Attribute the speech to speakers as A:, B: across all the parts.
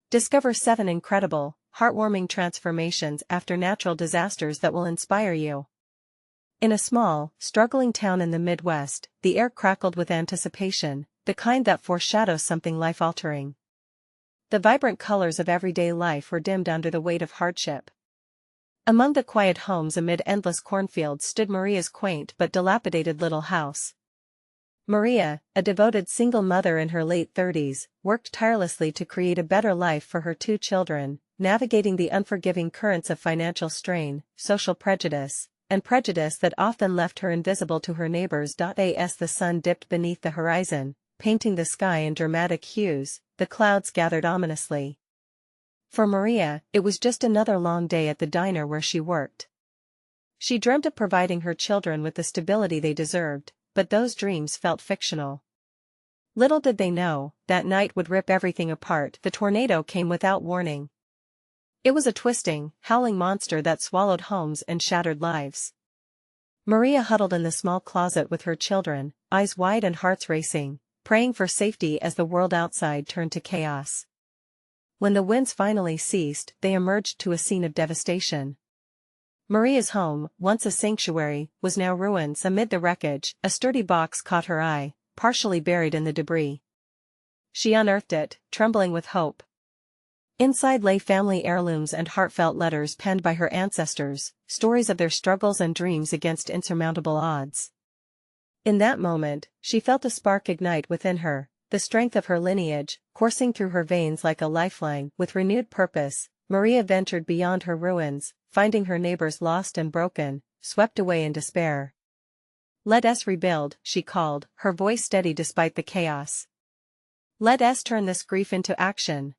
A: Discover 7 incredible, heartwarming transformations after natural disasters that will inspire you. In a small, struggling town in the Midwest, the air crackled with anticipation, the kind that foreshadows something life-altering. The vibrant colors of everyday life were dimmed under the weight of hardship. Among the quiet homes amid endless cornfields stood Maria's quaint but dilapidated little house. Maria, a devoted single mother in her late 30s, worked tirelessly to create a better life for her 2 children, navigating the unforgiving currents of financial strain, social prejudice, and prejudice that often left her invisible to her neighbors. As the sun dipped beneath the horizon, painting the sky in dramatic hues, the clouds gathered ominously. For Maria, it was just another long day at the diner where she worked. She dreamt of providing her children with the stability they deserved, but those dreams felt fictional. Little did they know, that night would rip everything apart. The tornado came without warning. It was a twisting, howling monster that swallowed homes and shattered lives. Maria huddled in the small closet with her children, eyes wide and hearts racing, praying for safety as the world outside turned to chaos. When the winds finally ceased, they emerged to a scene of devastation. Maria's home, once a sanctuary, was now ruins. Amid the wreckage, a sturdy box caught her eye, partially buried in the debris. She unearthed it, trembling with hope. Inside lay family heirlooms and heartfelt letters penned by her ancestors, stories of their struggles and dreams against insurmountable odds. In that moment, she felt a spark ignite within her, the strength of her lineage, coursing through her veins like a lifeline. With renewed purpose, Maria ventured beyond her ruins, finding her neighbors lost and broken, swept away in despair. "Let us rebuild," she called, her voice steady despite the chaos. "Let us turn this grief into action."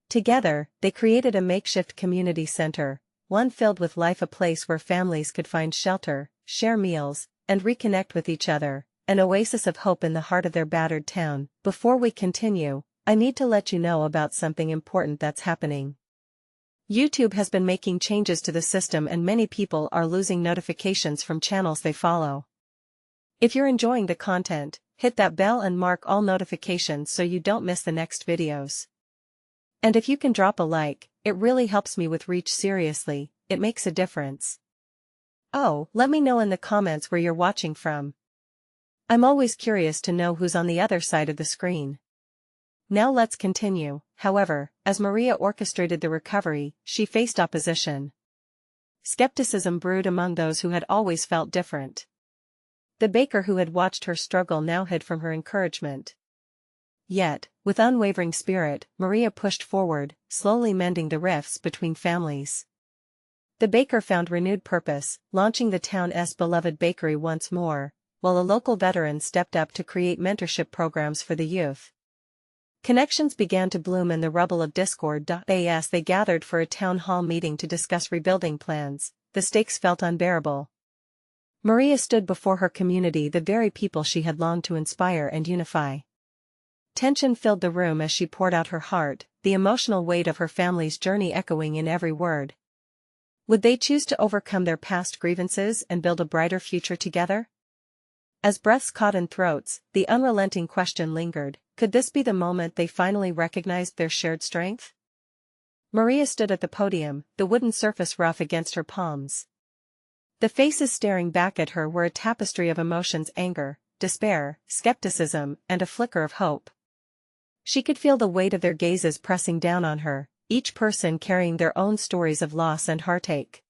A: Together, they created a makeshift community center, one filled with life, a place where families could find shelter, share meals, and reconnect with each other, an oasis of hope in the heart of their battered town. Before we continue, I need to let you know about something important that's happening. YouTube has been making changes to the system and many people are losing notifications from channels they follow. If you're enjoying the content, hit that bell and mark all notifications so you don't miss the next videos. And if you can drop a like, it really helps me with reach. Seriously, it makes a difference. Oh, let me know in the comments where you're watching from. I'm always curious to know who's on the other side of the screen. Now let's continue. However, as Maria orchestrated the recovery, she faced opposition. Skepticism brewed among those who had always felt different. The baker who had watched her struggle now hid from her encouragement. Yet, with unwavering spirit, Maria pushed forward, slowly mending the rifts between families. The baker found renewed purpose, launching the town's beloved bakery once more, while a local veteran stepped up to create mentorship programs for the youth. Connections began to bloom in the rubble of discord. As they gathered for a town hall meeting to discuss rebuilding plans, the stakes felt unbearable. Maria stood before her community, the very people she had longed to inspire and unify. Tension filled the room as she poured out her heart, the emotional weight of her family's journey echoing in every word. Would they choose to overcome their past grievances and build a brighter future together? As breaths caught in throats, the unrelenting question lingered: could this be the moment they finally recognized their shared strength? Maria stood at the podium, the wooden surface rough against her palms. The faces staring back at her were a tapestry of emotions: anger, despair, skepticism, and a flicker of hope. She could feel the weight of their gazes pressing down on her, each person carrying their own stories of loss and heartache.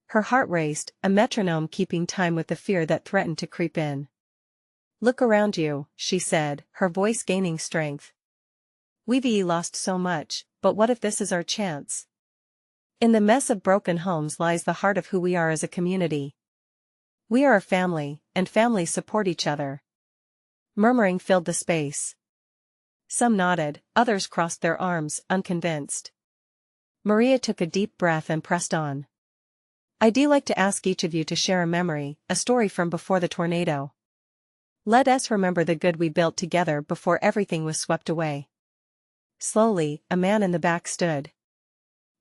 A: Her heart raced, a metronome keeping time with the fear that threatened to creep in. "Look around you," she said, her voice gaining strength. "We've lost so much, but what if this is our chance? In the mess of broken homes lies the heart of who we are as a community. We are a family, and families support each other." Murmuring filled the space. Some nodded, others crossed their arms, unconvinced. Maria took a deep breath and pressed on. "I'd like to ask each of you to share a memory, a story from before the tornado. Let us remember the good we built together before everything was swept away." Slowly, a man in the back stood.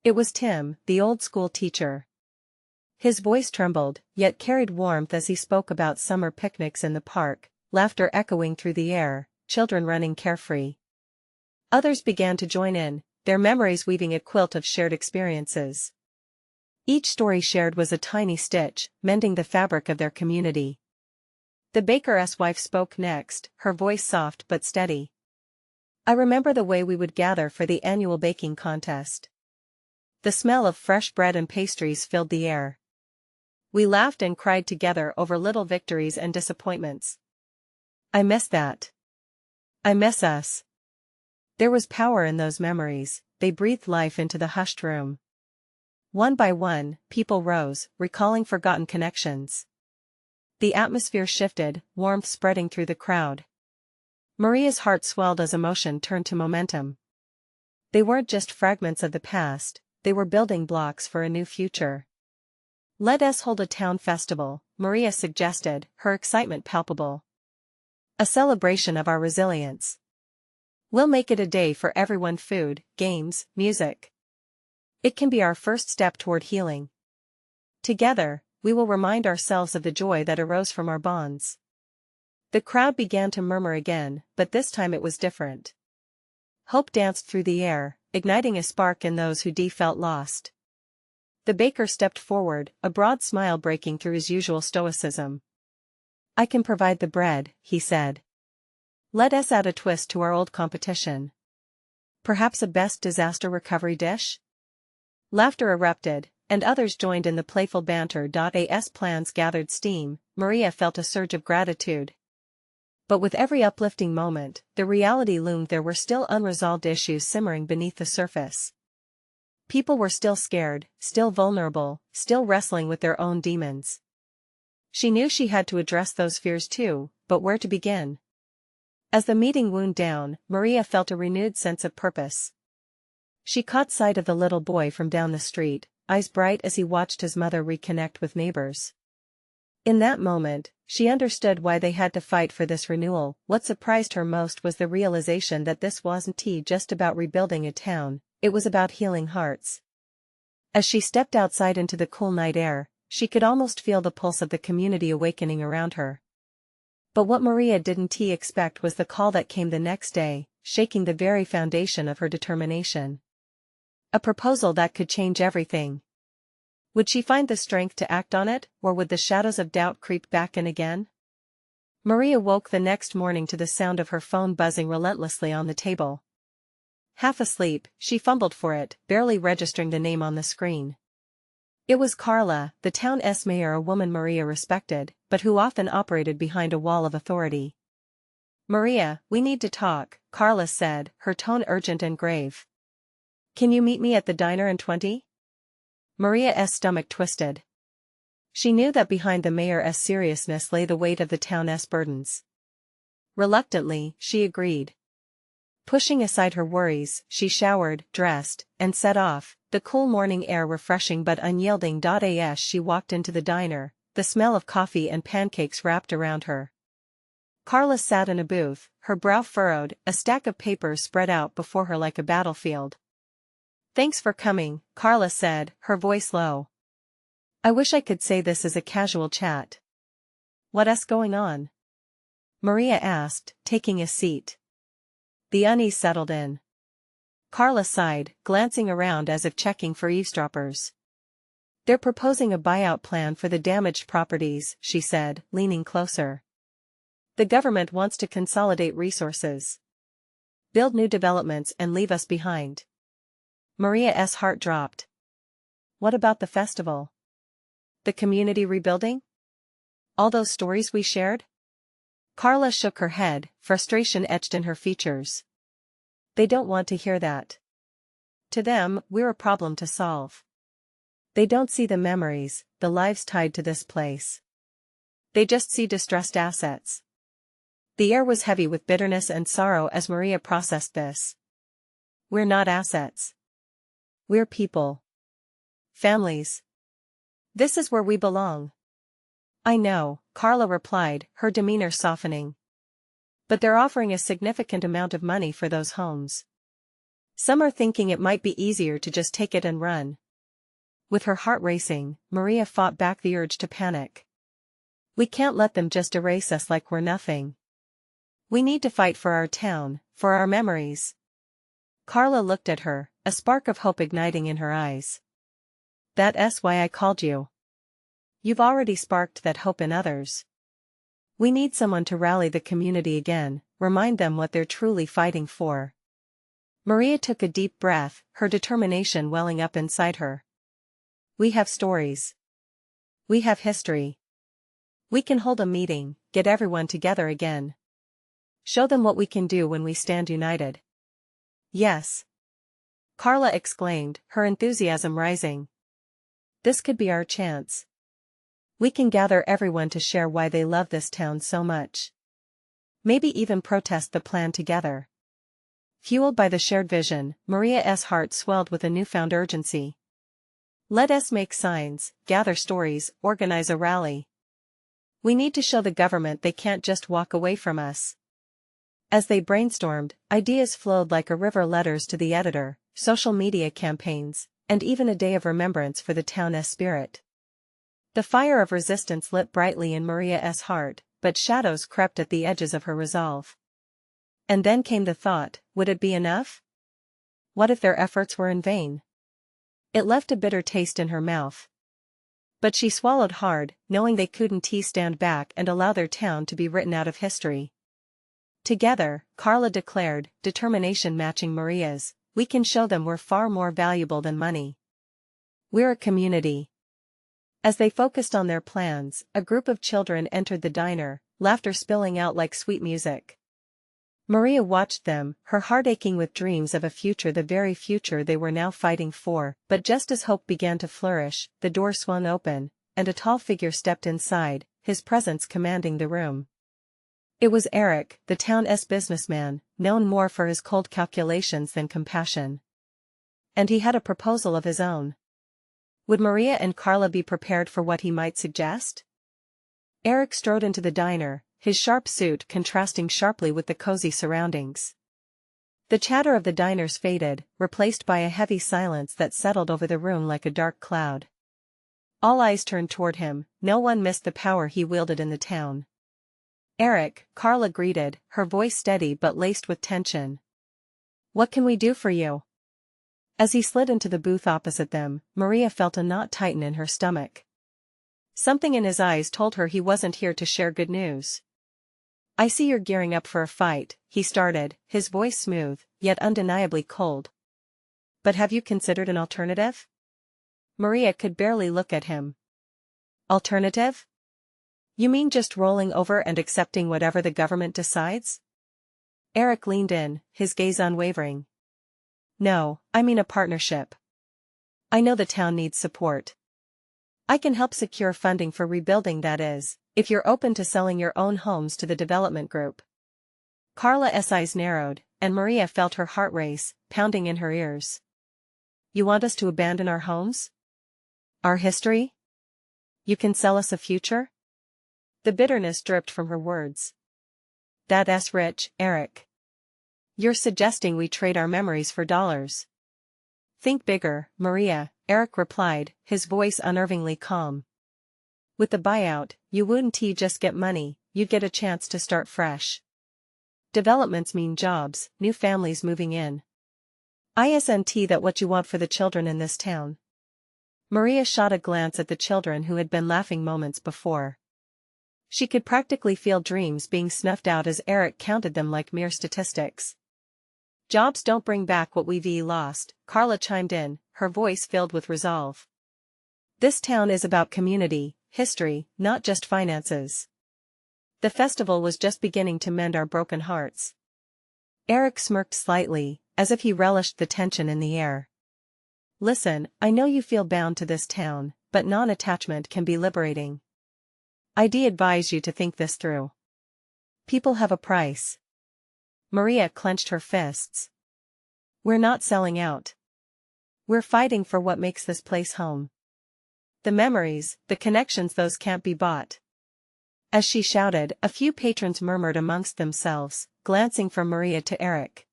A: It was Tim, the old school teacher. His voice trembled, yet carried warmth as he spoke about summer picnics in the park, laughter echoing through the air, children running carefree. Others began to join in, their memories weaving a quilt of shared experiences. Each story shared was a tiny stitch, mending the fabric of their community. The baker's wife spoke next, her voice soft but steady. I remember the way we would gather for the annual baking contest. The smell of fresh bread and pastries filled the air. We laughed and cried together over little victories and disappointments. I miss that. I miss us. There was power in those memories, they breathed life into the hushed room. One by one, people rose, recalling forgotten connections. The atmosphere shifted, warmth spreading through the crowd. Maria's heart swelled as emotion turned to momentum. They weren't just fragments of the past, they were building blocks for a new future. Let us hold a town festival, Maria suggested, her excitement palpable. A celebration of our resilience. We'll make it a day for everyone: food, games, music. It can be our first step toward healing. Together, we will remind ourselves of the joy that arose from our bonds. The crowd began to murmur again, but this time it was different. Hope danced through the air, igniting a spark in those who felt lost. The baker stepped forward, a broad smile breaking through his usual stoicism. I can provide the bread, he said. Let us add a twist to our old competition. Perhaps a best disaster recovery dish? Laughter erupted, and others joined in the playful banter. As plans gathered steam, Maria felt a surge of gratitude. But with every uplifting moment, the reality loomed: there were still unresolved issues simmering beneath the surface. People were still scared, still vulnerable, still wrestling with their own demons. She knew she had to address those fears too, but where to begin? As the meeting wound down, Maria felt a renewed sense of purpose. She caught sight of the little boy from down the street, eyes bright as he watched his mother reconnect with neighbors. In that moment, she understood why they had to fight for this renewal. What surprised her most was the realization that this wasn't just about rebuilding a town, it was about healing hearts. As she stepped outside into the cool night air, she could almost feel the pulse of the community awakening around her. But what Maria didn't expect was the call that came the next day, shaking the very foundation of her determination. A proposal that could change everything. Would she find the strength to act on it, or would the shadows of doubt creep back in again? Maria woke the next morning to the sound of her phone buzzing relentlessly on the table. Half asleep, she fumbled for it, barely registering the name on the screen. It was Carla, the town's mayor, a woman Maria respected, but who often operated behind a wall of authority. Maria, we need to talk, Carla said, her tone urgent and grave. Can you meet me at the diner in 20? Maria's stomach twisted. She knew that behind the mayor's seriousness lay the weight of the town's burdens. Reluctantly, she agreed. Pushing aside her worries, she showered, dressed, and set off, the cool morning air refreshing but unyielding. As she walked into the diner, the smell of coffee and pancakes wrapped around her. Carla sat in a booth, her brow furrowed, a stack of papers spread out before her like a battlefield. Thanks for coming, Carla said, her voice low. I wish I could say this as a casual chat. What's going on? Maria asked, taking a seat. The unease settled in. Carla sighed, glancing around as if checking for eavesdroppers. They're proposing a buyout plan for the damaged properties, she said, leaning closer. The government wants to consolidate resources. Build new developments and leave us behind. Maria's heart dropped. What about the festival? The community rebuilding? All those stories we shared? Carla shook her head, frustration etched in her features. They don't want to hear that. To them, we're a problem to solve. They don't see the memories, the lives tied to this place. They just see distressed assets. The air was heavy with bitterness and sorrow as Maria processed this. We're not assets. We're people. Families. This is where we belong. I know, Carla replied, her demeanor softening. But they're offering a significant amount of money for those homes. Some are thinking it might be easier to just take it and run. With her heart racing, Maria fought back the urge to panic. We can't let them just erase us like we're nothing. We need to fight for our town, for our memories. Carla looked at her, a spark of hope igniting in her eyes. That's why I called you. You've already sparked that hope in others. We need someone to rally the community again, remind them what they're truly fighting for. Maria took a deep breath, her determination welling up inside her. We have stories. We have history. We can hold a meeting, get everyone together again. Show them what we can do when we stand united. Yes. Carla exclaimed, her enthusiasm rising. This could be our chance. We can gather everyone to share why they love this town so much. Maybe even protest the plan together. Fueled by the shared vision, Maria's heart swelled with a newfound urgency. Let us make signs, gather stories, organize a rally. We need to show the government they can't just walk away from us. As they brainstormed, ideas flowed like a river: letters to the editor, social media campaigns, and even a day of remembrance for the town's spirit. The fire of resistance lit brightly in Maria's heart, but shadows crept at the edges of her resolve. And then came the thought, would it be enough? What if their efforts were in vain? It left a bitter taste in her mouth. But she swallowed hard, knowing they couldn't stand back and allow their town to be written out of history. Together, Carla declared, determination matching Maria's, we can show them we're far more valuable than money. We're a community. As they focused on their plans, a group of children entered the diner, laughter spilling out like sweet music. Maria watched them, her heart aching with dreams of a future, the very future they were now fighting for. But just as hope began to flourish, the door swung open, and a tall figure stepped inside, his presence commanding the room. It was Eric, the town's businessman, known more for his cold calculations than compassion. And he had a proposal of his own. Would Maria and Carla be prepared for what he might suggest? Eric strode into the diner, his sharp suit contrasting sharply with the cozy surroundings. The chatter of the diners faded, replaced by a heavy silence that settled over the room like a dark cloud. All eyes turned toward him, no one missed the power he wielded in the town. Eric, Carla greeted, her voice steady but laced with tension. What can we do for you? As he slid into the booth opposite them, Maria felt a knot tighten in her stomach. Something in his eyes told her he wasn't here to share good news. I see you're gearing up for a fight, he started, his voice smooth, yet undeniably cold. But have you considered an alternative? Maria could barely look at him. Alternative? You mean just rolling over and accepting whatever the government decides? Eric leaned in, his gaze unwavering. No, I mean a partnership. I know the town needs support. I can help secure funding for rebuilding, that is, if you're open to selling your own homes to the development group. Carla's eyes narrowed, and Maria felt her heart race, pounding in her ears. You want us to abandon our homes? Our history? You can sell us a future? The bitterness dripped from her words. That's rich, Eric. You're suggesting we trade our memories for dollars. Think bigger, Maria, Eric replied, his voice unnervingly calm. With the buyout, you wouldn't just get money, you'd get a chance to start fresh. Developments mean jobs, new families moving in. Isn't that what you want for the children in this town? Maria shot a glance at the children who had been laughing moments before. She could practically feel dreams being snuffed out as Eric counted them like mere statistics. Jobs don't bring back what we've lost, Carla chimed in, her voice filled with resolve. This town is about community, history, not just finances. The festival was just beginning to mend our broken hearts. Eric smirked slightly, as if he relished the tension in the air. Listen, I know you feel bound to this town, but non-attachment can be liberating. I'd advise you to think this through. People have a price. Maria clenched her fists. We're not selling out. We're fighting for what makes this place home. The memories, the connections, those can't be bought. As she shouted, a few patrons murmured amongst themselves, glancing from Maria to Eric.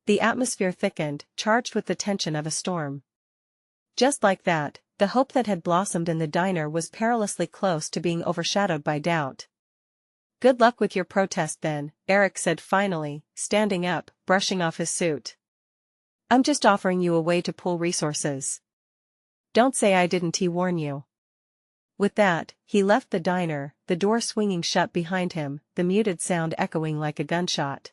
A: The atmosphere thickened, charged with the tension of a storm. Just like that, the hope that had blossomed in the diner was perilously close to being overshadowed by doubt. Good luck with your protest then, Eric said finally, standing up, brushing off his suit. I'm just offering you a way to pool resources. Don't say I didn't warn you. With that, he left the diner, the door swinging shut behind him, the muted sound echoing like a gunshot.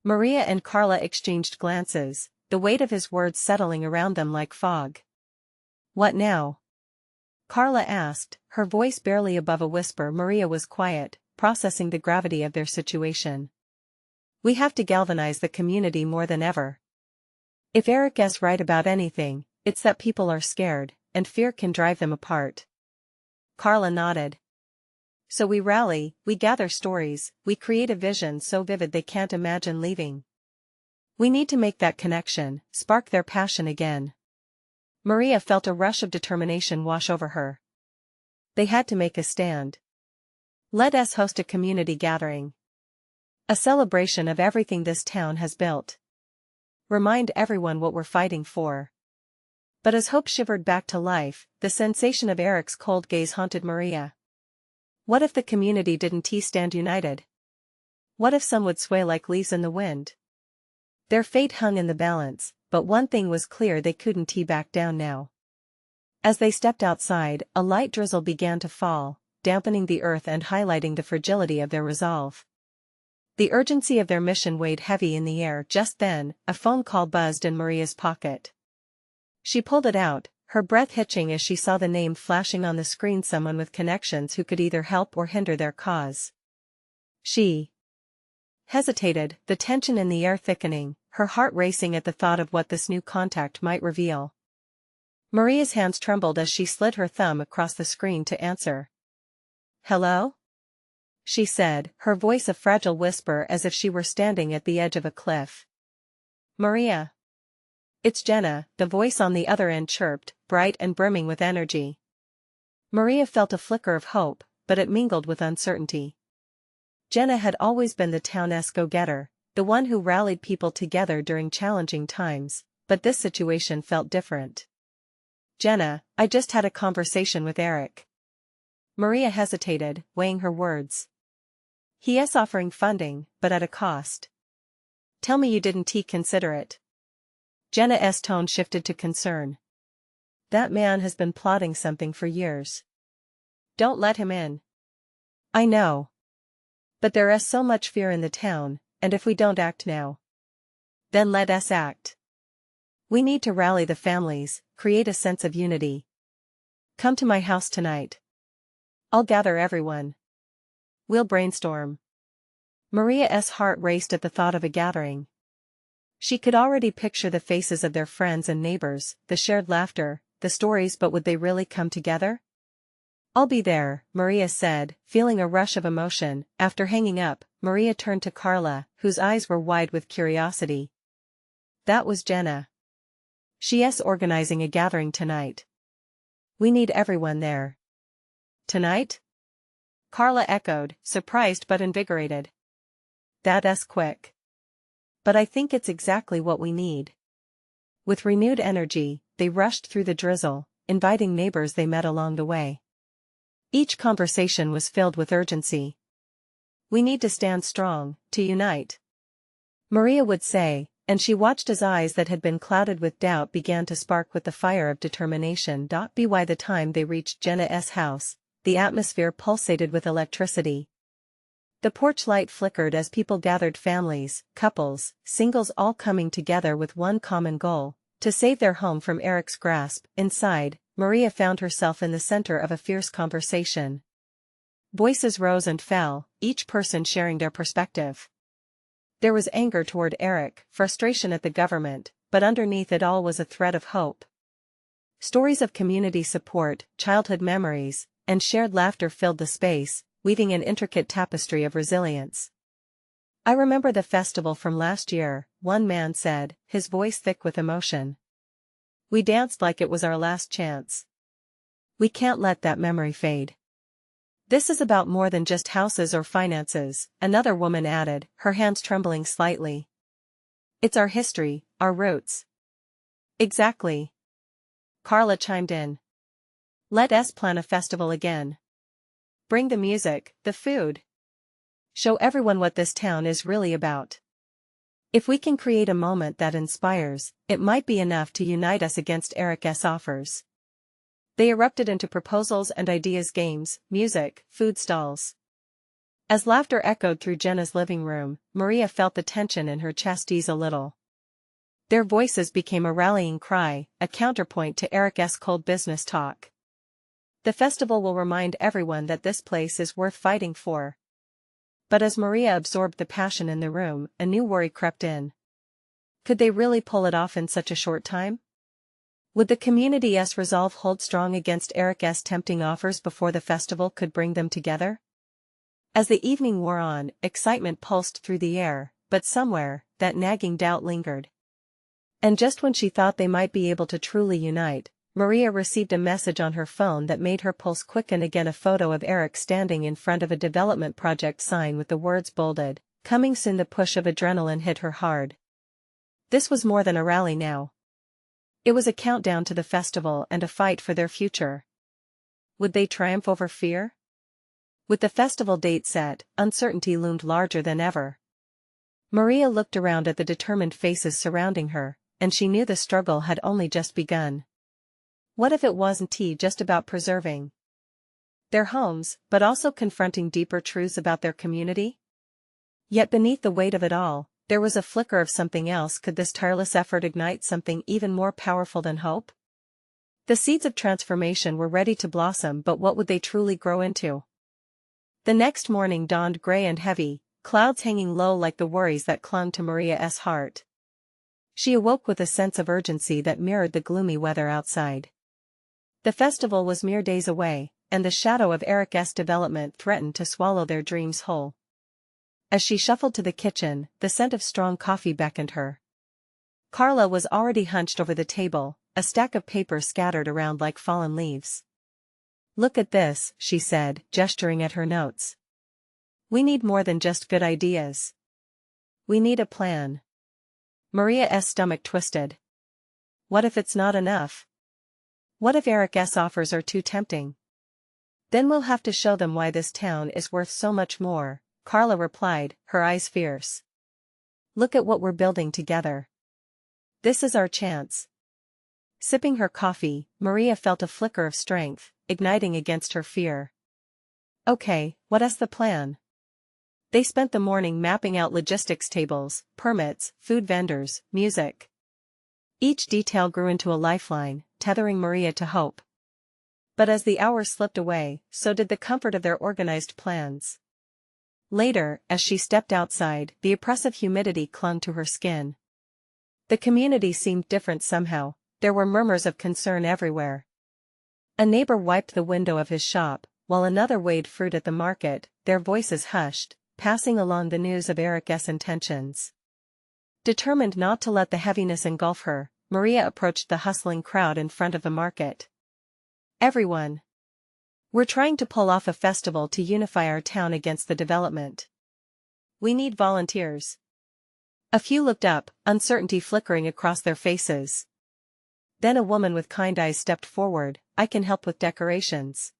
A: Maria and Carla exchanged glances, the weight of his words settling around them like fog. What now? Carla asked, her voice barely above a whisper. Maria was quiet, processing the gravity of their situation. We have to galvanize the community more than ever. If Eric is right about anything, it's that people are scared, and fear can drive them apart. Carla nodded. So we rally, we gather stories, we create a vision so vivid they can't imagine leaving. We need to make that connection, spark their passion again. Maria felt a rush of determination wash over her. They had to make a stand. Let us host a community gathering. A celebration of everything this town has built. Remind everyone what we're fighting for. But as hope shivered back to life, the sensation of Eric's cold gaze haunted Maria. What if the community didn't stand united? What if some would sway like leaves in the wind? Their fate hung in the balance, but one thing was clear: they couldn't back down now. As they stepped outside, a light drizzle began to fall, dampening the earth and highlighting the fragility of their resolve. The urgency of their mission weighed heavy in the air. Just then, a phone call buzzed in Maria's pocket. She pulled it out, her breath hitching as she saw the name flashing on the screen: someone with connections who could either help or hinder their cause. She hesitated, the tension in the air thickening, her heart racing at the thought of what this new contact might reveal. Maria's hands trembled as she slid her thumb across the screen to answer. "Hello?" she said, her voice a fragile whisper as if she were standing at the edge of a cliff. "Maria." "It's Jenna," the voice on the other end chirped, bright and brimming with energy. Maria felt a flicker of hope, but it mingled with uncertainty. Jenna had always been the town's go-getter, the one who rallied people together during challenging times, but this situation felt different. "Jenna, I just had a conversation with Eric." Maria hesitated, weighing her words. "He is offering funding, but at a cost. Tell me you didn't consider it." Jenna's tone shifted to concern. "That man has been plotting something for years. Don't let him in." "I know. But there is so much fear in the town, and if we don't act now, then let us act. We need to rally the families, create a sense of unity. Come to my house tonight. I'll gather everyone. We'll brainstorm." Maria's heart raced at the thought of a gathering. She could already picture the faces of their friends and neighbors, the shared laughter, the stories. But would they really come together? "I'll be there," Maria said, feeling a rush of emotion. After hanging up, Maria turned to Carla, whose eyes were wide with curiosity. "That was Jenna. She is organizing a gathering tonight. We need everyone there." "Tonight?" Carla echoed, surprised but invigorated. "That's quick. But I think it's exactly what we need." With renewed energy, they rushed through the drizzle, inviting neighbors they met along the way. Each conversation was filled with urgency. "We need to stand strong, to unite," Maria would say, and she watched as eyes that had been clouded with doubt began to spark with the fire of determination. By the time they reached Jenna's house, the atmosphere pulsated with electricity. The porch light flickered as people gathered: families, couples, singles, all coming together with one common goal: to save their home from Eric's grasp. Inside, Maria found herself in the center of a fierce conversation. Voices rose and fell, each person sharing their perspective. There was anger toward Eric, frustration at the government, but underneath it all was a thread of hope. Stories of community support, childhood memories, and shared laughter filled the space, weaving an intricate tapestry of resilience. "I remember the festival from last year," one man said, his voice thick with emotion. "We danced like it was our last chance. We can't let that memory fade." "This is about more than just houses or finances," another woman added, her hands trembling slightly. "It's our history, our roots." "Exactly," Carla chimed in. "Let us plan a festival again. Bring the music, the food. Show everyone what this town is really about." If we can create a moment that inspires, it might be enough to unite us against Eric's offers. They erupted into proposals and ideas, games, music, food stalls. As laughter echoed through Jenna's living room, Maria felt the tension in her chest ease a little. Their voices became a rallying cry, a counterpoint to Eric's cold business talk. The festival will remind everyone that this place is worth fighting for. But as Maria absorbed the passion in the room, a new worry crept in. Could they really pull it off in such a short time? Would the community's resolve hold strong against Eric's tempting offers before the festival could bring them together? As the evening wore on, excitement pulsed through the air, but somewhere, that nagging doubt lingered. And just when she thought they might be able to truly unite, Maria received a message on her phone that made her pulse quicken again. A photo of Eric standing in front of a development project sign with the words bolded, "Coming soon." The push of adrenaline hit her hard. This was more than a rally now. It was a countdown to the festival and a fight for their future. Would they triumph over fear? With the festival date set, uncertainty loomed larger than ever. Maria looked around at the determined faces surrounding her, and she knew the struggle had only just begun. What if it wasn't just about preserving their homes, but also confronting deeper truths about their community? Yet beneath the weight of it all, there was a flicker of something else. Could this tireless effort ignite something even more powerful than hope? The seeds of transformation were ready to blossom, but what would they truly grow into? The next morning dawned gray and heavy, clouds hanging low like the worries that clung to Maria's heart. She awoke with a sense of urgency that mirrored the gloomy weather outside. The festival was mere days away, and the shadow of Eric's development threatened to swallow their dreams whole. As she shuffled to the kitchen, the scent of strong coffee beckoned her. Carla was already hunched over the table, a stack of paper scattered around like fallen leaves. "Look at this," she said, gesturing at her notes. "We need more than just good ideas. We need a plan." Maria's stomach twisted. What if it's not enough? What if Eric's offers are too tempting? Then we'll have to show them why this town is worth so much more, Carla replied, her eyes fierce. Look at what we're building together. This is our chance. Sipping her coffee, Maria felt a flicker of strength, igniting against her fear. Okay, what's the plan? They spent the morning mapping out logistics tables, permits, food vendors, music. Each detail grew into a lifeline, tethering Maria to hope. But as the hours slipped away, so did the comfort of their organized plans. Later, as she stepped outside, the oppressive humidity clung to her skin. The community seemed different somehow. There were murmurs of concern everywhere. A neighbor wiped the window of his shop, while another weighed fruit at the market, their voices hushed, passing along the news of Eric's intentions. Determined not to let the heaviness engulf her, Maria approached the hustling crowd in front of the market. Everyone. We're trying to pull off a festival to unify our town against the development. We need volunteers. A few looked up, uncertainty flickering across their faces. Then a woman with kind eyes stepped forward. I can help with decorations.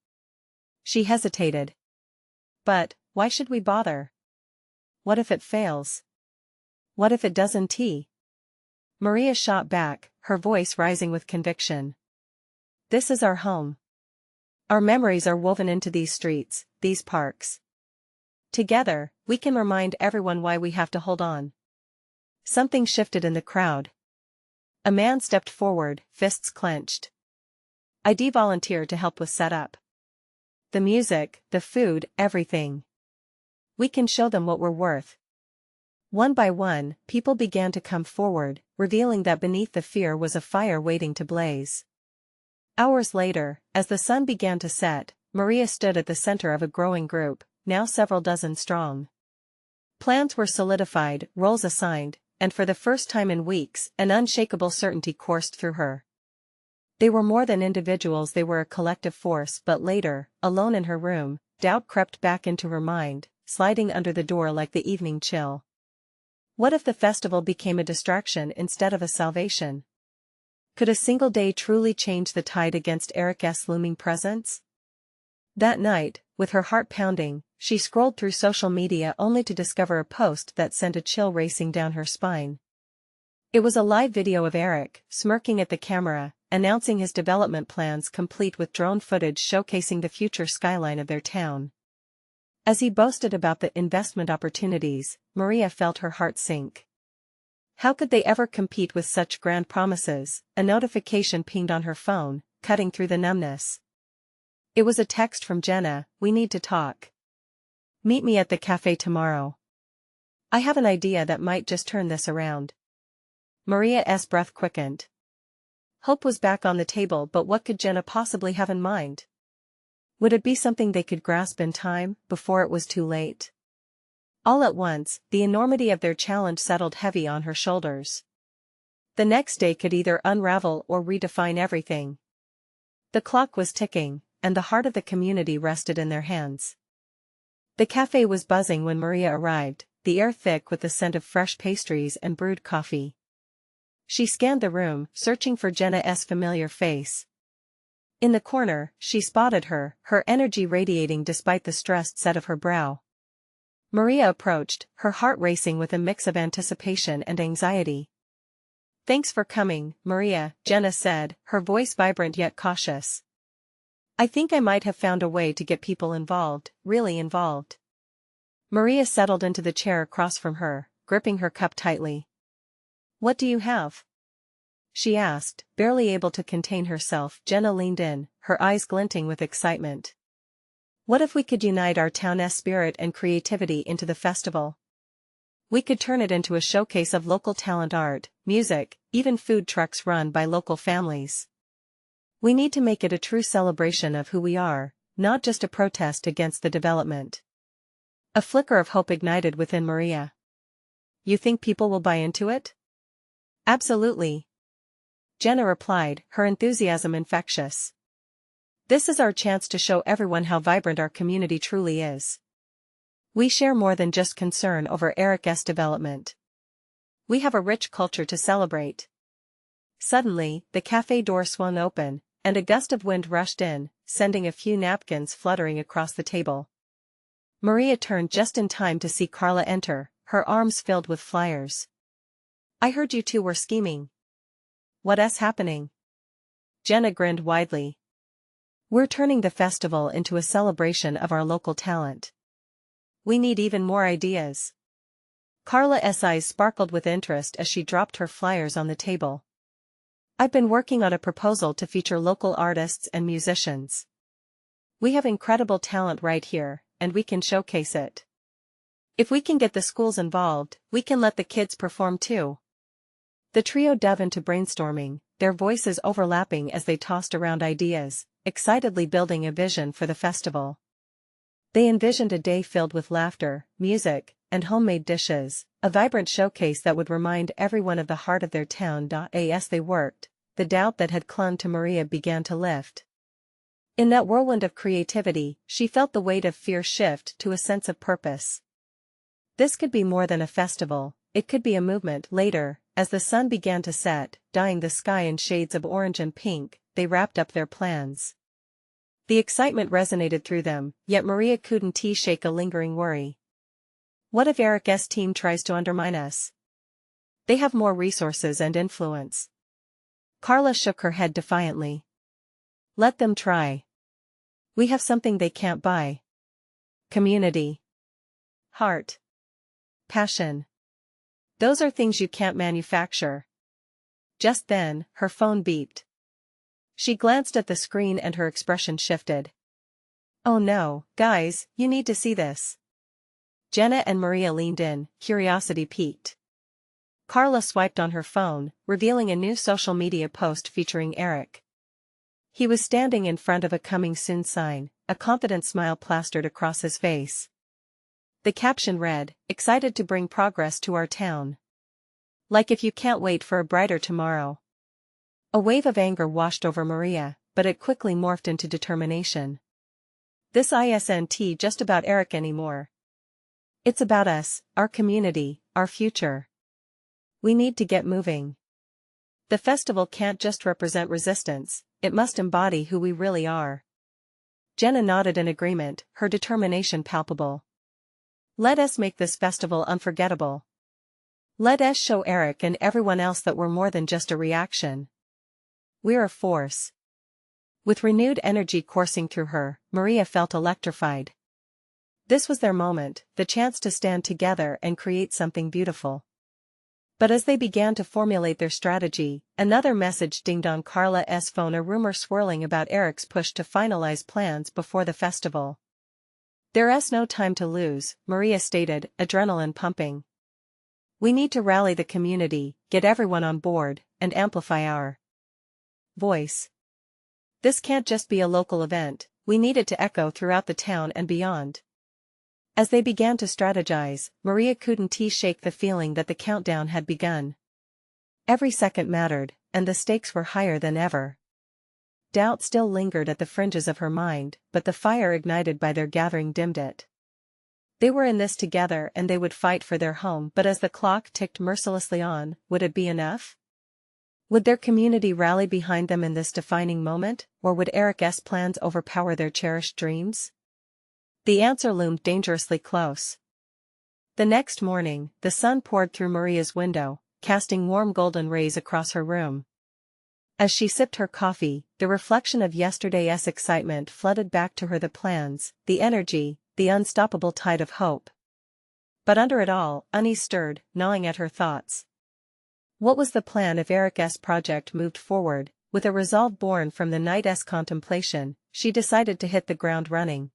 A: She hesitated. But, why should we bother? What if it fails? What if it doesn't? Maria shot back, her voice rising with conviction. This is our home. Our memories are woven into these streets, these parks. Together, we can remind everyone why we have to hold on. Something shifted in the crowd. A man stepped forward, fists clenched. I'd volunteer to help with setup. The music, the food, everything. We can show them what we're worth. One by one, people began to come forward, revealing that beneath the fear was a fire waiting to blaze. Hours later, as the sun began to set, Maria stood at the center of a growing group, now several dozen strong. Plans were solidified, roles assigned, and for the first time in weeks, an unshakable certainty coursed through her. They were more than individuals, they were a collective force. But later, alone in her room, doubt crept back into her mind, sliding under the door like the evening chill. What if the festival became a distraction instead of a salvation? Could a single day truly change the tide against Eric's looming presence? That night, with her heart pounding, she scrolled through social media only to discover a post that sent a chill racing down her spine. It was a live video of Eric, smirking at the camera, announcing his development plans complete with drone footage showcasing the future skyline of their town. As he boasted about the investment opportunities, Maria felt her heart sink. How could they ever compete with such grand promises? A notification pinged on her phone, cutting through the numbness. It was a text from Jenna, "We need to talk. Meet me at the cafe tomorrow. I have an idea that might just turn this around." Maria's breath quickened. Hope was back on the table, but what could Jenna possibly have in mind? Would it be something they could grasp in time, before it was too late? All at once, the enormity of their challenge settled heavy on her shoulders. The next day could either unravel or redefine everything. The clock was ticking, and the heart of the community rested in their hands. The cafe was buzzing when Maria arrived, the air thick with the scent of fresh pastries and brewed coffee. She scanned the room, searching for Jenna's familiar face. In the corner, she spotted her, her energy radiating despite the stressed set of her brow. Maria approached, her heart racing with a mix of anticipation and anxiety. "Thanks for coming, Maria," Jenna said, her voice vibrant yet cautious. "I think I might have found a way to get people involved, really involved." Maria settled into the chair across from her, gripping her cup tightly. "What do you have?" she asked, barely able to contain herself. Jenna leaned in, her eyes glinting with excitement. "What if we could unite our town's spirit and creativity into the festival? We could turn it into a showcase of local talent, art, music, even food trucks run by local families. We need to make it a true celebration of who we are, not just a protest against the development." A flicker of hope ignited within Maria. "You think people will buy into it?" "Absolutely," Jenna replied, her enthusiasm infectious. "This is our chance to show everyone how vibrant our community truly is. We share more than just concern over Eric's development. We have a rich culture to celebrate." Suddenly, the cafe door swung open, and a gust of wind rushed in, sending a few napkins fluttering across the table. Maria turned just in time to see Carla enter, her arms filled with flyers. "I heard you two were scheming. What's happening?" Jenna grinned widely. "We're turning the festival into a celebration of our local talent. We need even more ideas." Carla's eyes sparkled with interest as she dropped her flyers on the table. "I've been working on a proposal to feature local artists and musicians. We have incredible talent right here, and we can showcase it. If we can get the schools involved, we can let the kids perform too." The trio dove into brainstorming, their voices overlapping as they tossed around ideas, excitedly building a vision for the festival. They envisioned a day filled with laughter, music, and homemade dishes, a vibrant showcase that would remind everyone of the heart of their town. As they worked, the doubt that had clung to Maria began to lift. In that whirlwind of creativity, she felt the weight of fear shift to a sense of purpose. This could be more than a festival, it could be a movement. Later, as the sun began to set, dyeing the sky in shades of orange and pink, they wrapped up their plans. The excitement resonated through them, yet Maria couldn't shake a lingering worry. What if Eric's team tries to undermine us? They have more resources and influence. Carla shook her head defiantly. Let them try. We have something they can't buy. Community. Heart. Passion. Those are things you can't manufacture. Just then, her phone beeped. She glanced at the screen and her expression shifted. Oh no, guys, you need to see this. Jenna and Maria leaned in, curiosity piqued. Carla swiped on her phone, revealing a new social media post featuring Eric. He was standing in front of a coming soon sign, a confident smile plastered across his face. The caption read, "Excited to bring progress to our town. Like if you can't wait for a brighter tomorrow." A wave of anger washed over Maria, but it quickly morphed into determination. This isn't just about Eric anymore. It's about us, our community, our future. We need to get moving. The festival can't just represent resistance, it must embody who we really are. Jenna nodded in agreement, her determination palpable. Let us make this festival unforgettable. Let us show Eric and everyone else that we're more than just a reaction. We're a force. With renewed energy coursing through her, Maria felt electrified. This was their moment, the chance to stand together and create something beautiful. But as they began to formulate their strategy, another message dinged on Carla's phone, a rumor swirling about Eric's push to finalize plans before the festival. There's no time to lose, Maria stated, adrenaline pumping. We need to rally the community, get everyone on board, and amplify our voice. This can't just be a local event, we need it to echo throughout the town and beyond. As they began to strategize, Maria couldn't shake the feeling that the countdown had begun. Every second mattered, and the stakes were higher than ever. Doubt still lingered at the fringes of her mind, but the fire ignited by their gathering dimmed it. They were in this together and they would fight for their home, but as the clock ticked mercilessly on, would it be enough? Would their community rally behind them in this defining moment, or would Eric's plans overpower their cherished dreams? The answer loomed dangerously close. The next morning, the sun poured through Maria's window, casting warm golden rays across her room. As she sipped her coffee, the reflection of yesterday's excitement flooded back to her, the plans, the energy, the unstoppable tide of hope. But under it all, unease stirred, gnawing at her thoughts. What was the plan if Eric's project moved forward? With a resolve born from the night's contemplation, she decided to hit the ground running.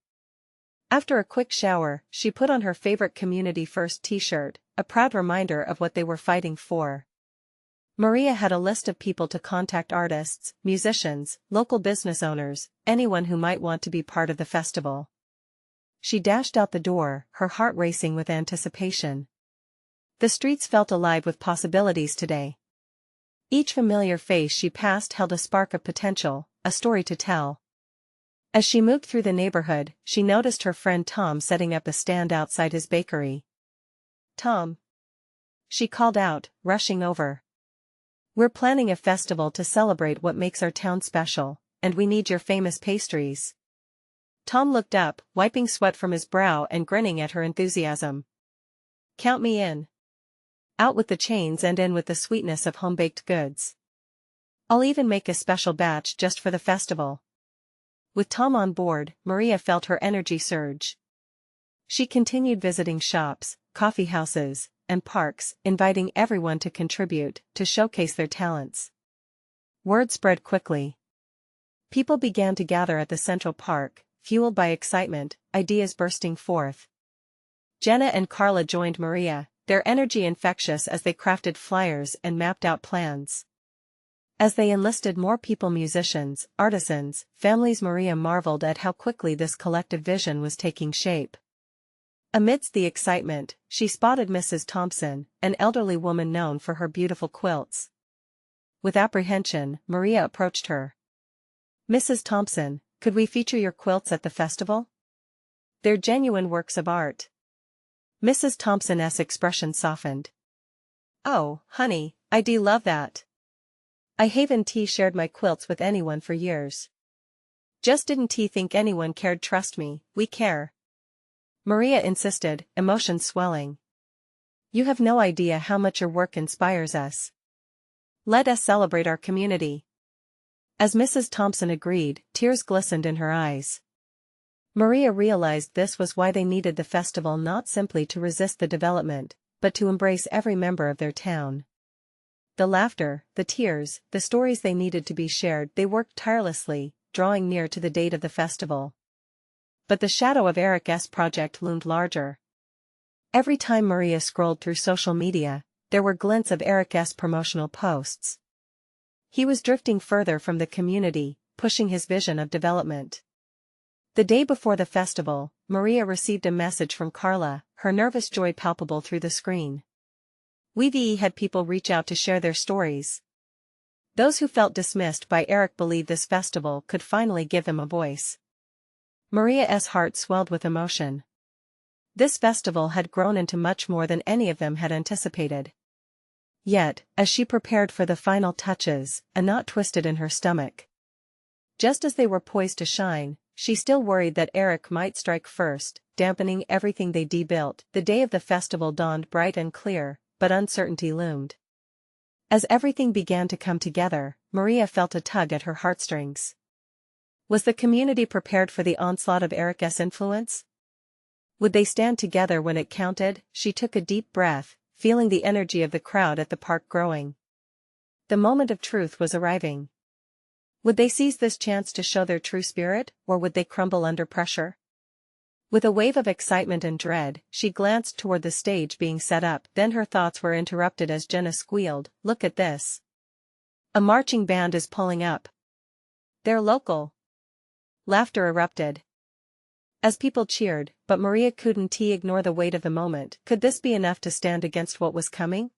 A: After a quick shower, she put on her favorite Community First t-shirt, a proud reminder of what they were fighting for. Maria had a list of people to contact: artists, musicians, local business owners, anyone who might want to be part of the festival. She dashed out the door, her heart racing with anticipation. The streets felt alive with possibilities today. Each familiar face she passed held a spark of potential, a story to tell. As she moved through the neighborhood, she noticed her friend Tom setting up a stand outside his bakery. "Tom," she called out, rushing over. "We're planning a festival to celebrate what makes our town special, and we need your famous pastries." Tom looked up, wiping sweat from his brow and grinning at her enthusiasm. "Count me in. Out with the chains and in with the sweetness of home-baked goods. I'll even make a special batch just for the festival." With Tom on board, Maria felt her energy surge. She continued visiting shops, coffee houses, and parks, inviting everyone to contribute, to showcase their talents. Word spread quickly. People began to gather at the Central Park, fueled by excitement, ideas bursting forth. Jenna and Carla joined Maria, their energy infectious as they crafted flyers and mapped out plans. As they enlisted more people, musicians, artisans, families, Maria marveled at how quickly this collective vision was taking shape. Amidst the excitement, she spotted Mrs. Thompson, an elderly woman known for her beautiful quilts. With apprehension, Maria approached her. "Mrs. Thompson, could we feature your quilts at the festival? They're genuine works of art." Mrs. Thompson's expression softened. "Oh, honey, I do love that. I haven't shared my quilts with anyone for years. Just didn't think anyone cared. Trust me, we care." Maria insisted, emotions swelling. "You have no idea how much your work inspires us. Let us celebrate our community." As Mrs. Thompson agreed, tears glistened in her eyes. Maria realized this was why they needed the festival, not simply to resist the development, but to embrace every member of their town. The laughter, the tears, the stories, they needed to be shared. They worked tirelessly, drawing near to the date of the festival. But the shadow of Eric's project loomed larger. Every time Maria scrolled through social media, there were glints of Eric's promotional posts. He was drifting further from the community, pushing his vision of development. The day before the festival, Maria received a message from Carla, her nervous joy palpable through the screen. We've had people reach out to share their stories. Those who felt dismissed by Eric believed this festival could finally give them a voice. Maria's heart swelled with emotion. This festival had grown into much more than any of them had anticipated. Yet, as she prepared for the final touches, a knot twisted in her stomach. Just as they were poised to shine, she still worried that Eric might strike first, dampening everything they built. The day of the festival dawned bright and clear, but uncertainty loomed. As everything began to come together, Maria felt a tug at her heartstrings. Was the community prepared for the onslaught of Eric's influence? Would they stand together when it counted? She took a deep breath, feeling the energy of the crowd at the park growing. The moment of truth was arriving. Would they seize this chance to show their true spirit, or would they crumble under pressure? With a wave of excitement and dread, she glanced toward the stage being set up. Then her thoughts were interrupted as Jenna squealed, "Look at this! A marching band is pulling up. They're local." Laughter erupted as people cheered, but Maria couldn't ignore the weight of the moment. Could this be enough to stand against what was coming?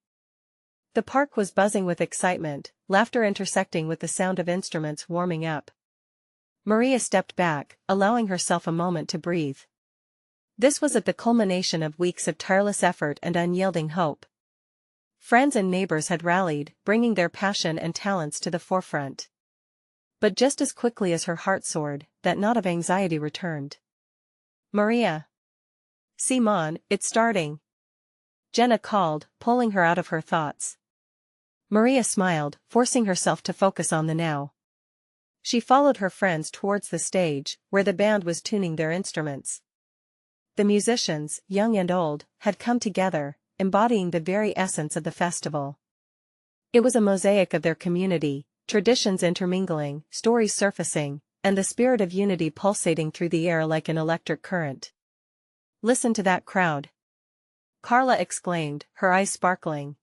A: The park was buzzing with excitement, laughter intersecting with the sound of instruments warming up. Maria stepped back, allowing herself a moment to breathe. This was at the culmination of weeks of tireless effort and unyielding hope. Friends and neighbors had rallied, bringing their passion and talents to the forefront. But just as quickly as her heart soared, that knot of anxiety returned. "Maria! Simon, it's starting!" Jenna called, pulling her out of her thoughts. Maria smiled, forcing herself to focus on the now. She followed her friends towards the stage, where the band was tuning their instruments. The musicians, young and old, had come together, embodying the very essence of the festival. It was a mosaic of their community, traditions intermingling, stories surfacing, and the spirit of unity pulsating through the air like an electric current. "Listen to that crowd!" Carla exclaimed, her eyes sparkling.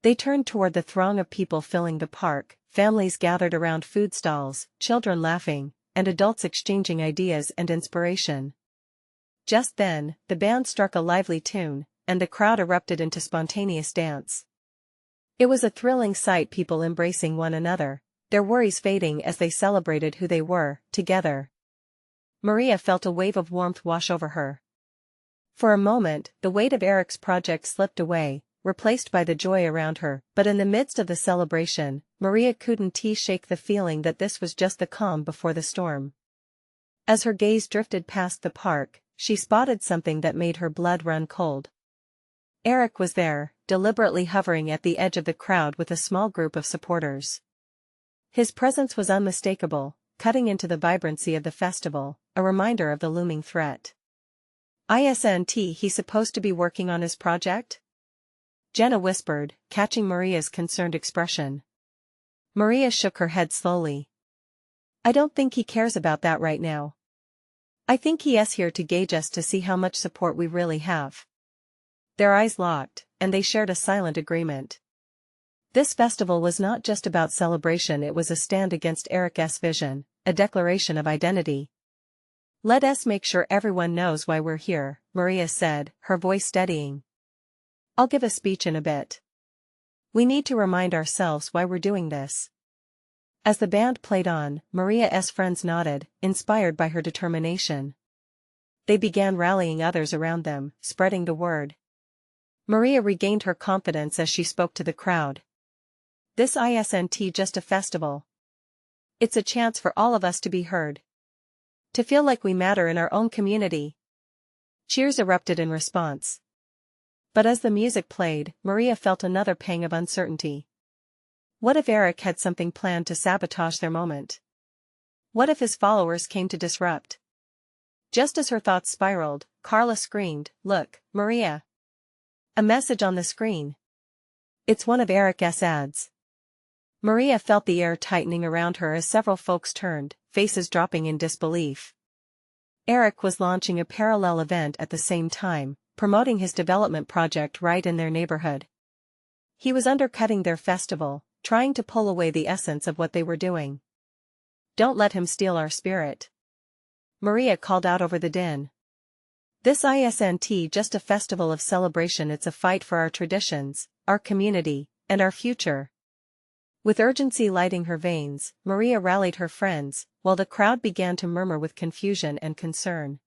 A: They turned toward the throng of people filling the park, families gathered around food stalls, children laughing, and adults exchanging ideas and inspiration. Just then, the band struck a lively tune, and the crowd erupted into spontaneous dance. It was a thrilling sight, people embracing one another, their worries fading as they celebrated who they were, together. Maria felt a wave of warmth wash over her. For a moment, the weight of Eric's project slipped away, replaced by the joy around her, but in the midst of the celebration, Maria couldn't shake the feeling that this was just the calm before the storm. As her gaze drifted past the park, she spotted something that made her blood run cold. Eric was there, deliberately hovering at the edge of the crowd with a small group of supporters. His presence was unmistakable, cutting into the vibrancy of the festival, a reminder of the looming threat. "Isn't he supposed to be working on his project?" Jenna whispered, catching Maria's concerned expression. Maria shook her head slowly. "I don't think he cares about that right now. I think he's here to gauge us to see how much support we really have." Their eyes locked, and they shared a silent agreement. This festival was not just about celebration, it was a stand against Eric's vision, a declaration of identity. "Let us make sure everyone knows why we're here," Maria said, her voice steadying. "I'll give a speech in a bit. We need to remind ourselves why we're doing this." As the band played on, Maria's friends nodded, inspired by her determination. They began rallying others around them, spreading the word. Maria regained her confidence as she spoke to the crowd. "This isn't just a festival. It's a chance for all of us to be heard. To feel like we matter in our own community." Cheers erupted in response. But as the music played, Maria felt another pang of uncertainty. What if Eric had something planned to sabotage their moment? What if his followers came to disrupt? Just as her thoughts spiraled, Carla screamed, "Look, Maria! A message on the screen. It's one of Eric's ads." Maria felt the air tightening around her as several folks turned, faces dropping in disbelief. Eric was launching a parallel event at the same time, promoting his development project right in their neighborhood. He was undercutting their festival, trying to pull away the essence of what they were doing. "Don't let him steal our spirit," Maria called out over the din. "This isn't just a festival of celebration, it's a fight for our traditions, our community, and our future." With urgency lighting her veins, Maria rallied her friends, while the crowd began to murmur with confusion and concern.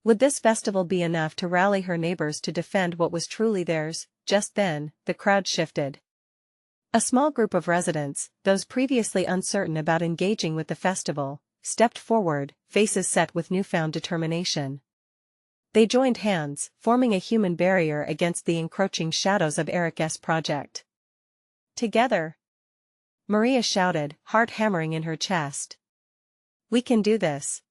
A: Would this festival be enough to rally her neighbors to defend what was truly theirs? Just then, the crowd shifted. A small group of residents, those previously uncertain about engaging with the festival, stepped forward, faces set with newfound determination. They joined hands, forming a human barrier against the encroaching shadows of Eric's project. Together, Maria shouted, heart hammering in her chest. We can do this.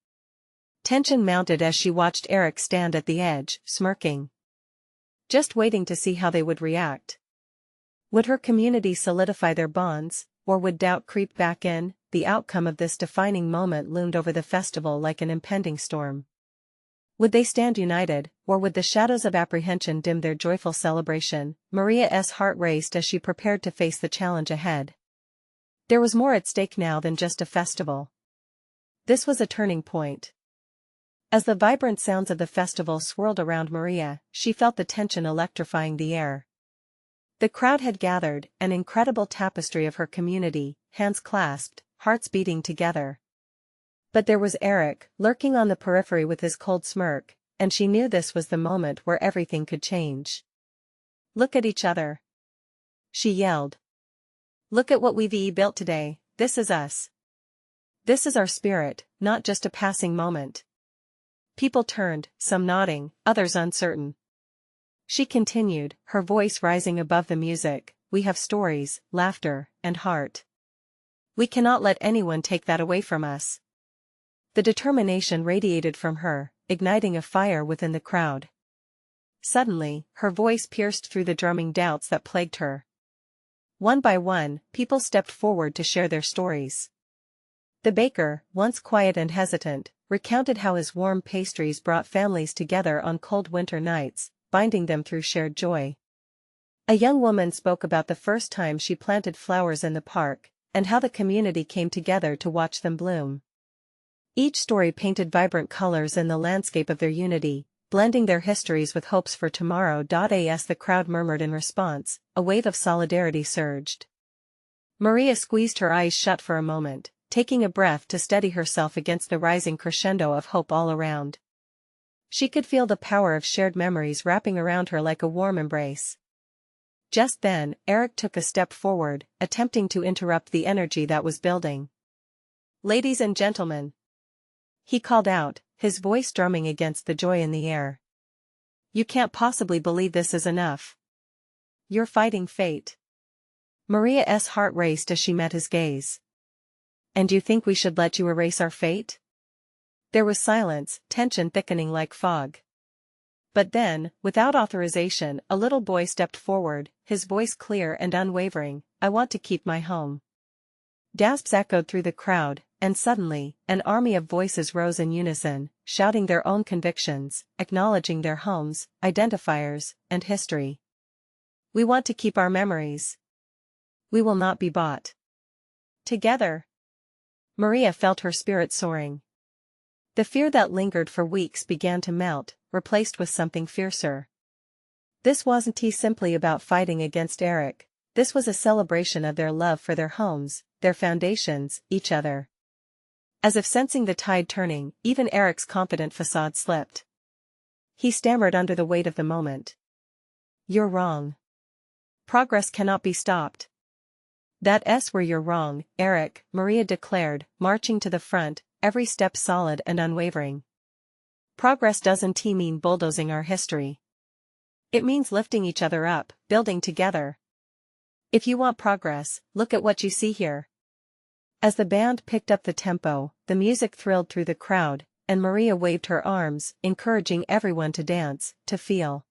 A: Tension mounted as she watched Eric stand at the edge, smirking. Just waiting to see how they would react. Would her community solidify their bonds, or would doubt creep back in? The outcome of this defining moment loomed over the festival like an impending storm. Would they stand united, or would the shadows of apprehension dim their joyful celebration? Maria's heart raced as she prepared to face the challenge ahead. There was more at stake now than just a festival. This was a turning point. As the vibrant sounds of the festival swirled around Maria, she felt the tension electrifying the air. The crowd had gathered, an incredible tapestry of her community, hands clasped, hearts beating together. But there was Eric, lurking on the periphery with his cold smirk, and she knew this was the moment where everything could change. Look at each other, she yelled. Look at what we've built today. This is us. This is our spirit, not just a passing moment. People turned, some nodding, others uncertain. She continued, her voice rising above the music. We have stories, laughter, and heart. We cannot let anyone take that away from us. The determination radiated from her, igniting a fire within the crowd. Suddenly, her voice pierced through the drumming doubts that plagued her. One by one, people stepped forward to share their stories. The baker, once quiet and hesitant, recounted how his warm pastries brought families together on cold winter nights, binding them through shared joy. A young woman spoke about the first time she planted flowers in the park, and how the community came together to watch them bloom. Each story painted vibrant colors in the landscape of their unity, blending their histories with hopes for tomorrow. As the crowd murmured in response, a wave of solidarity surged. Maria squeezed her eyes shut for a moment, taking a breath to steady herself against the rising crescendo of hope all around. She could feel the power of shared memories wrapping around her like a warm embrace. Just then, Eric took a step forward, attempting to interrupt the energy that was building. Ladies and gentlemen, he called out, his voice drumming against the joy in the air. You can't possibly believe this is enough. You're fighting fate. Maria's heart raced as she met his gaze. And you think we should let you erase our fate? There was silence, tension thickening like fog. But then, without authorization, a little boy stepped forward, his voice clear and unwavering. I want to keep my home. Gasps echoed through the crowd, and suddenly, an army of voices rose in unison, shouting their own convictions, acknowledging their homes, identifiers, and history. We want to keep our memories. We will not be bought. Together. Maria felt her spirit soaring. The fear that lingered for weeks began to melt, replaced with something fiercer. This wasn't simply about fighting against Eric, this was a celebration of their love for their homes, their foundations, each other. As if sensing the tide turning, even Eric's confident facade slipped. He stammered under the weight of the moment. You're wrong. Progress cannot be stopped. That's where you're wrong, Eric, Maria declared, marching to the front, every step solid and unwavering. Progress doesn't mean bulldozing our history. It means lifting each other up, building together. If you want progress, look at what you see here. As the band picked up the tempo, the music thrilled through the crowd, and Maria waved her arms, encouraging everyone to dance, to feel.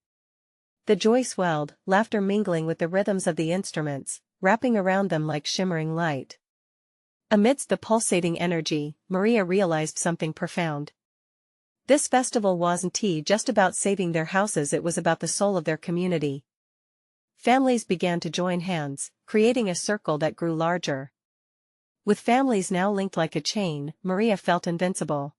A: The joy swelled, laughter mingling with the rhythms of the instruments, wrapping around them like shimmering light. Amidst the pulsating energy, Maria realized something profound. This festival wasn't just about saving their houses, it was about the soul of their community. Families began to join hands, creating a circle that grew larger. With families now linked like a chain, Maria felt invincible.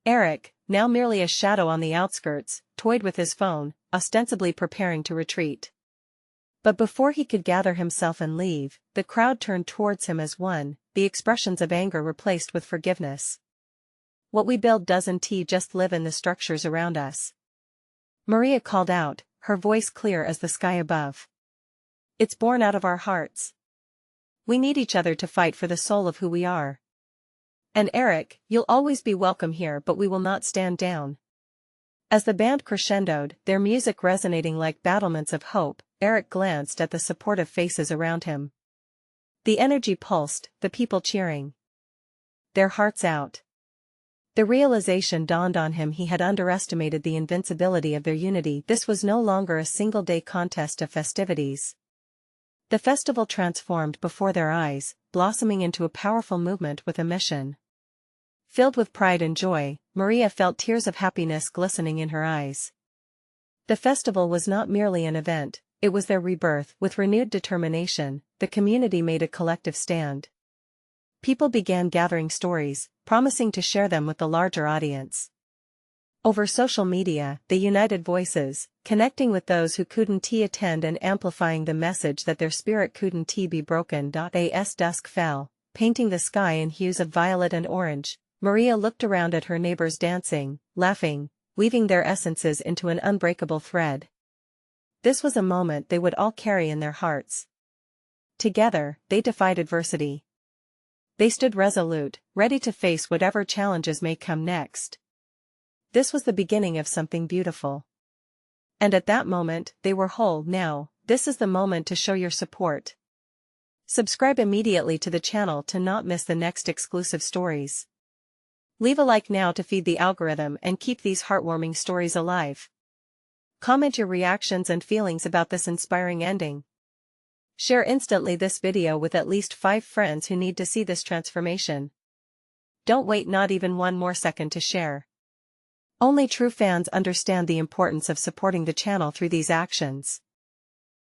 A: Eric, now merely a shadow on the outskirts, toyed with his phone, ostensibly preparing to retreat. But before he could gather himself and leave, the crowd turned towards him as one, the expressions of anger replaced with forgiveness. What we build doesn't just live in the structures around us. Maria called out, her voice clear as the sky above. It's born out of our hearts. We need each other to fight for the soul of who we are. And Eric, you'll always be welcome here, but we will not stand down. As the band crescendoed, their music resonating like battlements of hope, Eric glanced at the supportive faces around him. The energy pulsed, the people cheering their hearts out. The realization dawned on him he had underestimated the invincibility of their unity. This was no longer a single-day contest of festivities. The festival transformed before their eyes, blossoming into a powerful movement with a mission. Filled with pride and joy, Maria felt tears of happiness glistening in her eyes. The festival was not merely an event, it was their rebirth. With renewed determination, the community made a collective stand. People began gathering stories, promising to share them with the larger audience. Over social media, they united voices, connecting with those who couldn't attend and amplifying the message that their spirit couldn't be broken. As dusk fell, painting the sky in hues of violet and orange, Maria looked around at her neighbors dancing, laughing, weaving their essences into an unbreakable thread. This was a moment they would all carry in their hearts. Together, they defied adversity. They stood resolute, ready to face whatever challenges may come next. This was the beginning of something beautiful. And at that moment, they were whole. Now, this is the moment to show your support. Subscribe immediately to the channel to not miss the next exclusive stories. Leave a like now to feed the algorithm and keep these heartwarming stories alive. Comment your reactions and feelings about this inspiring ending. Share instantly this video with at least 5 friends who need to see this transformation. Don't wait not even one more second to share. Only true fans understand the importance of supporting the channel through these actions.